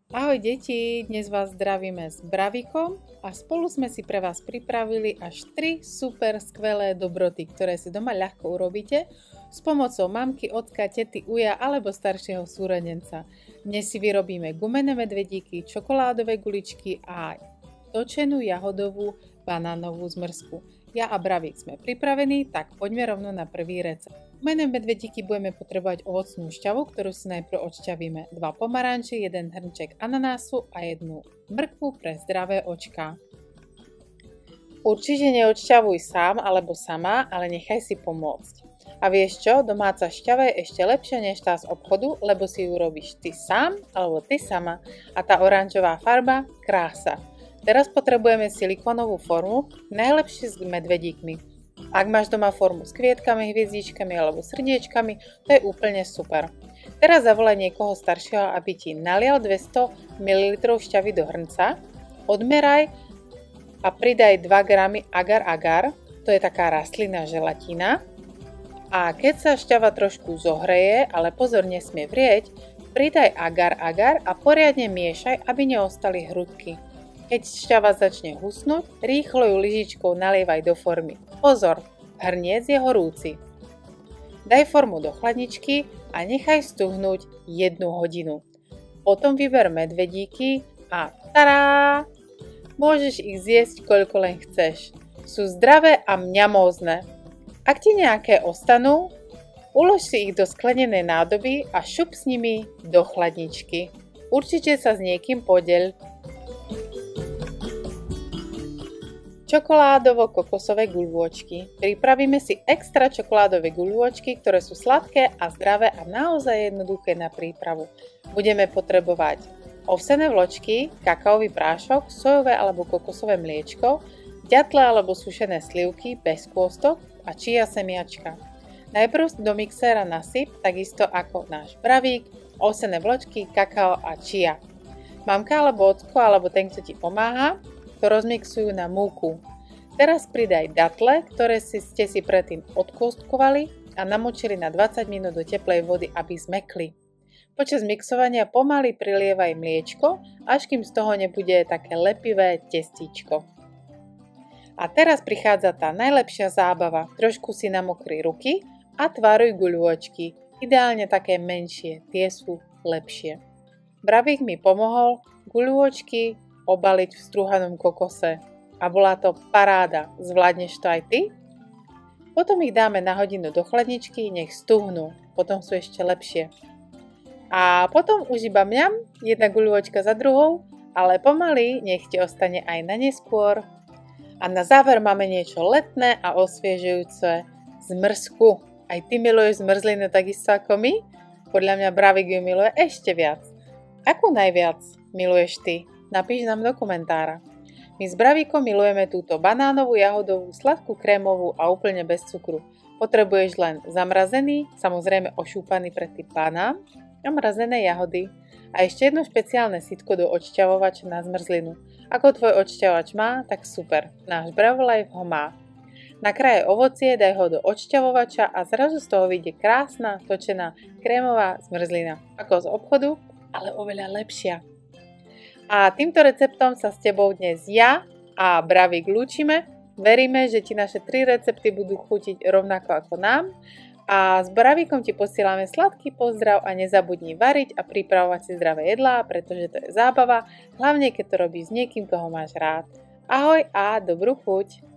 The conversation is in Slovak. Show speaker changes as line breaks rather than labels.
Ahoj deti, dnes vás zdravíme s Bravikom a spolu sme si pre vás pripravili až 3 super skvelé dobroty, ktoré si doma ľahko urobíte s pomocou mamky, ocka, tety, uja alebo staršieho súrodenca. Dnes si vyrobíme gumené medvedíky, čokoládové guličky a točenú jahodovú banánovú zmrzku. Ja a Bravik sme pripravení, tak poďme rovno na prvý recept. Gumené medvedíky budeme potrebovať ovocnú šťavu, ktorú si najprv odšťavíme, 2 pomaranče, 1 hrnček ananásu a 1 mrkvu pre zdravé očká. Určite neodšťavuj sám alebo sama, ale nechaj si pomôcť. A vieš čo, domáca šťava je ešte lepšia než tá z obchodu, lebo si ju robíš ty sám alebo ty sama a tá oranžová farba krása. Teraz potrebujeme silikónovú formu, najlepšie s medvedíkmi. Ak máš doma formu s kvietkami, hviezdičkami alebo srdiečkami, to je úplne super. Teraz zavolaj niekoho staršieho, aby ti nalial 200 ml šťavy do hrnca, odmeraj a pridaj 2 g agar-agar, to je taká rastlina želatína. A keď sa šťava trošku zohreje, ale pozor, nesmie vrieť, pridaj agar-agar a poriadne miešaj, aby neostali hrudky. Keď šťava začne husnúť, rýchlo ju lyžičkou nalievaj do formy. Pozor, hrniec je horúci. Daj formu do chladničky a nechaj stuhnúť 1 hodinu. Potom vyber medvedíky a tará! Môžeš ich zjesť koľko len chceš. Sú zdravé a mňamózne. Ak ti nejaké ostanú, ulož si ich do sklenenej nádoby a šup s nimi do chladničky. Určite sa s niekým podeľ. Čokoládovo-kokosové guľôčky. Pripravíme si extra čokoládové guľôčky, ktoré sú sladké a zdravé a naozaj jednoduché na prípravu. Budeme potrebovať ovsené vločky, kakaový prášok, sojové alebo kokosové mliečko, ďatle alebo sušené slivky bez kôstok a chia semiačka. Najprv do mixéra nasyp, takisto ako náš Bravík, ovsené vločky, kakao a chia. Mamka alebo ocko alebo ten, kto ti pomáha, to rozmixujú na múku. Teraz pridaj datle, ktoré ste si predtým odkôstkovali a namočili na 20 minút do teplej vody, aby zmekli. Počas mixovania pomaly prilievaj mliečko, až kým z toho nebude také lepivé testíčko. A teraz prichádza tá najlepšia zábava. Trošku si namokri ruky a tvaruj guľôčky. Ideálne také menšie, tie sú lepšie. Bravík mi pomohol guľôčky obaliť v strúhanom kokose. A bola to paráda. Zvládneš to aj ty? Potom ich dáme na hodinu do chladničky, nech stuhnú. Potom sú ešte lepšie. A potom už iba mňam, jedna guľôčka za druhou, ale pomaly nech ti ostane aj na neskôr. A na záver máme niečo letné a osviežujúce, zmrzku. Aj ty miluješ zmrzlinu takisto ako my? Podľa mňa Bravík ju miluje ešte viac. Akú najviac miluješ ty? Napíš nám do komentára. My s Bravíkom milujeme túto banánovú, jahodovú, sladkú, krémovú a úplne bez cukru. Potrebuješ len zamrazený, samozrejme ošúpaný predtým banán a mrazené jahody. A ešte jedno špeciálne sitko do odšťavovača na zmrzlinu. Ako tvoj odšťavovač má, tak super. Náš Bravolife ho má. Nakrájaj ovocie, daj ho do odšťavovača a zrazu z toho vyjde krásna, točená, krémová zmrzlina. Ako z obchodu, ale oveľa lepšia. A týmto receptom sa s tebou dnes ja a Bravík lúčime. Veríme, že ti naše 3 recepty budú chutiť rovnako ako nám. A s Bravíkom ti posielame sladký pozdrav a nezabudni variť a pripravovať si zdravé jedlá, pretože to je zábava, hlavne keď to robíš s niekým, koho máš rád. Ahoj a dobrú chuť!